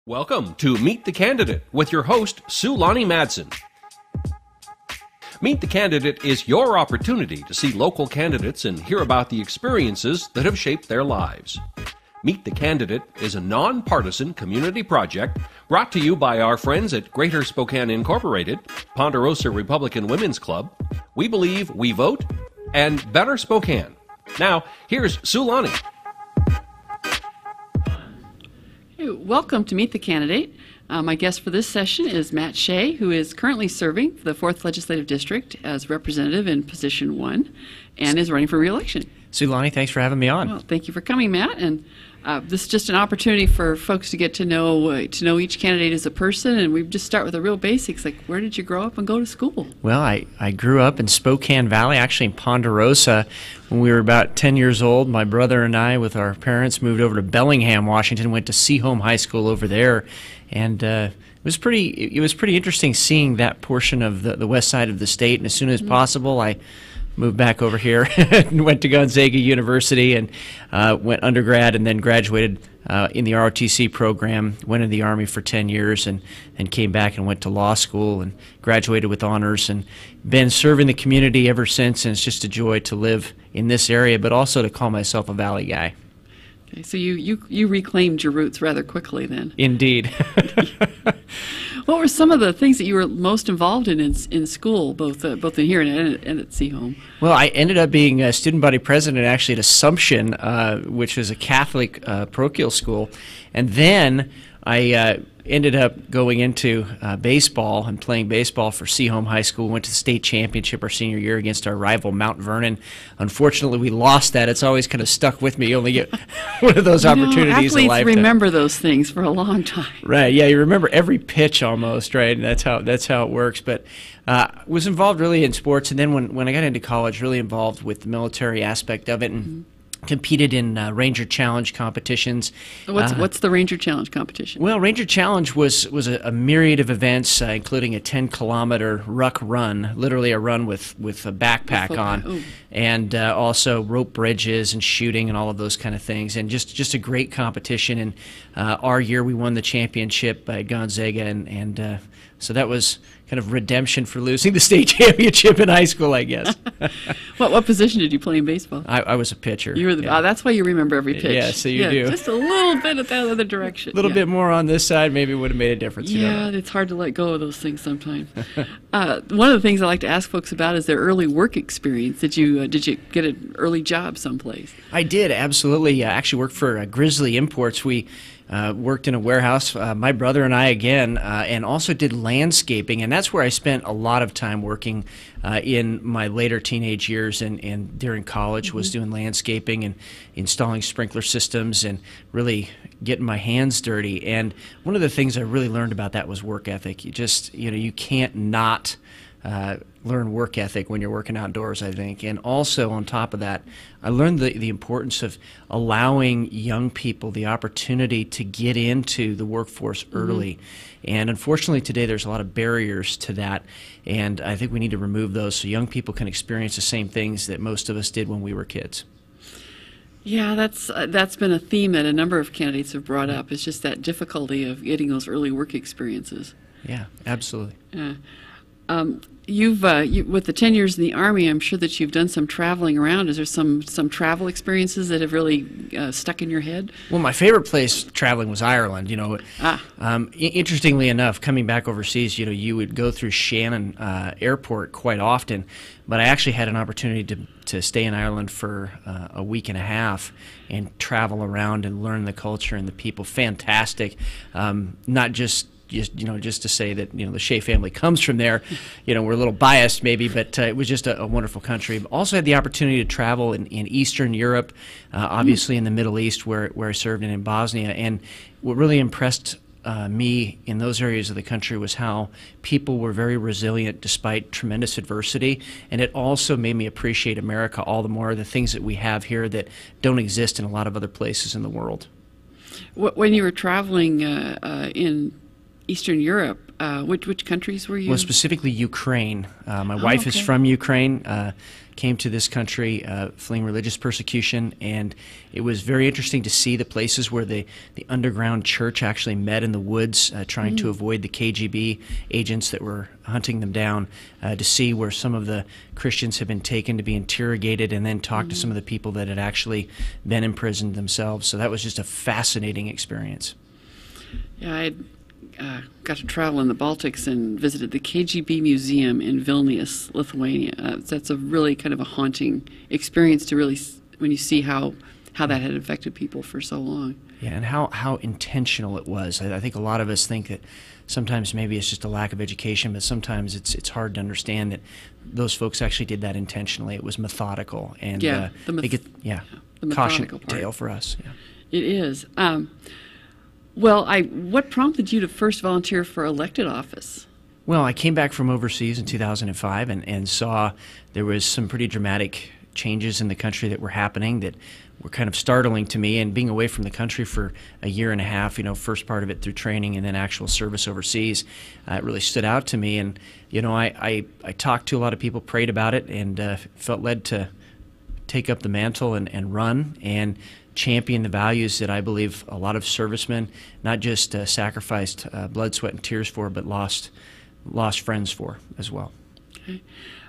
Welcome to Meet the Candidate with your host, Sue Lonnie Madsen. Meet the Candidate is your opportunity to see local candidates and hear about the experiences that have shaped their lives. Meet the Candidate is a nonpartisan community project brought to you by our friends at Greater Spokane Incorporated, Ponderosa Republican Women's Club, We Believe, We Vote, and Better Spokane. Now, here's Sue Lonnie. Welcome to Meet the Candidate. My guest for this session is Matt Shea, who is currently serving for the 4th Legislative District as representative in Position 1 and is running for re-election. Sue Lonnie, thanks for having me on. Well, thank you for coming, Matt. And this is just an opportunity for folks to get to know each candidate as a person, and we just start with the real basics, like where did you grow up and go to school? Well, I grew up in Spokane Valley, actually in Ponderosa. When we were about 10 years old, my brother and I, with our parents, moved over to Bellingham, Washington, went to Shea High School over there, and it was pretty interesting seeing that portion of the west side of the state. And as soon as possible, I moved back over here and went to Gonzaga University and went undergrad and then graduated in the ROTC program, went in the Army for 10 years and came back and went to law school and graduated with honors and been serving the community ever since. And it's just a joy to live in this area, but also to call myself a Valley guy. Okay, so you reclaimed your roots rather quickly then. Indeed. What were some of the things that you were most involved in school, both in here and at Shea? Well, I ended up being a student body president actually at Assumption, which is a Catholic parochial school, and then I ended up going into baseball and playing baseball for Shea High School. Went to the state championship our senior year against our rival Mount Vernon. Unfortunately, we lost that. It's always kind of stuck with me. You only get one of those opportunities in life. Athletes remember those things for a long time. Right? Yeah, you remember every pitch almost, right? And that's how it works. But was involved really in sports, and then when I got into college, really involved with the military aspect of it, and competed in Ranger Challenge competitions. What's the Ranger Challenge competition? Well, Ranger Challenge was a myriad of events, including a 10-kilometer ruck run, literally a run with a backpack on, and also rope bridges and shooting and all of those kind of things, and just a great competition. And our year we won the championship at Gonzaga, and so that was kind of redemption for losing the state championship in high school, I guess. What position did you play in baseball? I was a pitcher. You were that's why you remember every pitch. Yeah, so you do. Just a little bit at that other direction. A little bit more on this side maybe would have made a difference. Yeah, it's hard to let go of those things sometimes. One of the things I like to ask folks about is their early work experience. Did you get an early job someplace? I did, absolutely. I actually worked for Grizzly Imports. We worked in a warehouse, my brother and I again, and also did landscaping, and that's where I spent a lot of time working in my later teenage years and during college. Was doing landscaping and installing sprinkler systems and really getting my hands dirty. And one of the things I really learned about that was work ethic. You can't not learn work ethic when you're working outdoors, I think. And also on top of that, I learned the importance of allowing young people the opportunity to get into the workforce early. And unfortunately today there's a lot of barriers to that, and I think we need to remove those so young people can experience the same things that most of us did when we were kids. Yeah, that's been a theme that a number of candidates have brought up. It's just that difficulty of getting those early work experiences. Yeah, absolutely. You've with the 10 years in the Army, I'm sure that you've done some traveling around. Is there some travel experiences that have really stuck in your head? Well, my favorite place traveling was Ireland. Interestingly enough, coming back overseas, you would go through Shannon Airport quite often, but I actually had an opportunity to stay in Ireland for a week and a half and travel around and learn the culture and the people. Fantastic, not just to say that the Shea family comes from there. We're a little biased maybe, but it was just a wonderful country. Also had the opportunity to travel in Eastern Europe, obviously in the Middle East where I served, and in Bosnia. And what really impressed me in those areas of the country was how people were very resilient despite tremendous adversity. And it also made me appreciate America all the more, the things that we have here that don't exist in a lot of other places in the world. When you were traveling in Eastern Europe, which countries were you? Well, specifically Ukraine. My wife is from Ukraine. came to this country fleeing religious persecution, and it was very interesting to see the places where the underground church actually met in the woods, trying to avoid the KGB agents that were hunting them down, to see where some of the Christians had been taken to be interrogated and then talk to some of the people that had actually been imprisoned themselves. So that was just a fascinating experience. Yeah, I got to travel in the Baltics and visited the KGB Museum in Vilnius, Lithuania. That's a really kind of a haunting experience to really, when you see how that had affected people for so long. Yeah, and how intentional it was. I think a lot of us think that sometimes maybe it's just a lack of education, but sometimes it's hard to understand that those folks actually did that intentionally. It was methodical, and the caution tale for us. Yeah. It is. Well, what prompted you to first volunteer for elected office? Well, I came back from overseas in 2005 and saw there was some pretty dramatic changes in the country that were happening that were kind of startling to me. And being away from the country for a year and a half, first part of it through training and then actual service overseas, it really stood out to me. And, I talked to a lot of people, prayed about it, and felt led to take up the mantle and run and champion the values that I believe a lot of servicemen not just sacrificed blood, sweat, and tears for, but lost friends for as well. Okay.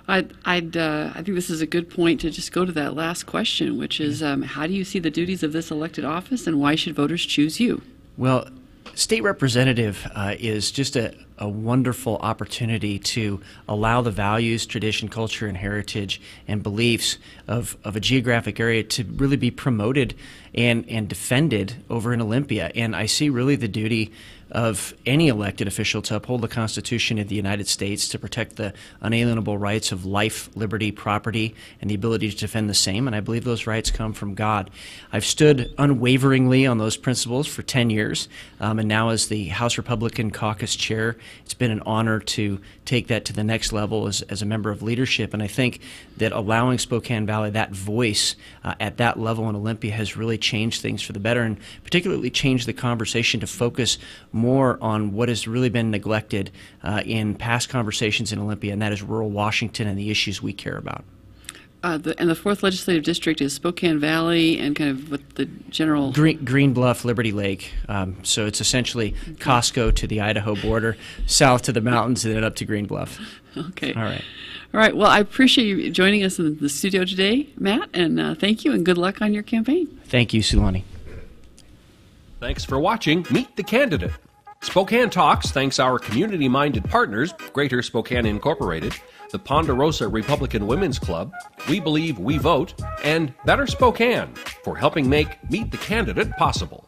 I think this is a good point to just go to that last question, which is how do you see the duties of this elected office, and why should voters choose you? Well, state representative is just a wonderful opportunity to allow the values, tradition, culture, and heritage and beliefs of a geographic area to really be promoted and defended over in Olympia. And I see really the duty of any elected official to uphold the Constitution of the United States, to protect the unalienable rights of life, liberty, property, and the ability to defend the same. And I believe those rights come from God. I've stood unwaveringly on those principles for 10 years, and now as the House Republican Caucus Chair, it's been an honor to take that to the next level as a member of leadership. And I think that allowing Spokane Valley that voice at that level in Olympia has really changed things for the better, and particularly changed the conversation to focus more on what has really been neglected in past conversations in Olympia, and that is rural Washington and the issues we care about. And the 4th Legislative District is Spokane Valley and kind of what the general... Green Bluff, Liberty Lake. So it's essentially Costco to the Idaho border, south to the mountains, and then up to Green Bluff. Okay. All right. All right. Well, I appreciate you joining us in the studio today, Matt, and thank you, and good luck on your campaign. Thank you, Sulani. Thanks for watching Meet the Candidate. Spokane Talks thanks our community-minded partners, Greater Spokane Incorporated, the Ponderosa Republican Women's Club, We Believe We Vote, and Better Spokane for helping make Meet the Candidate possible.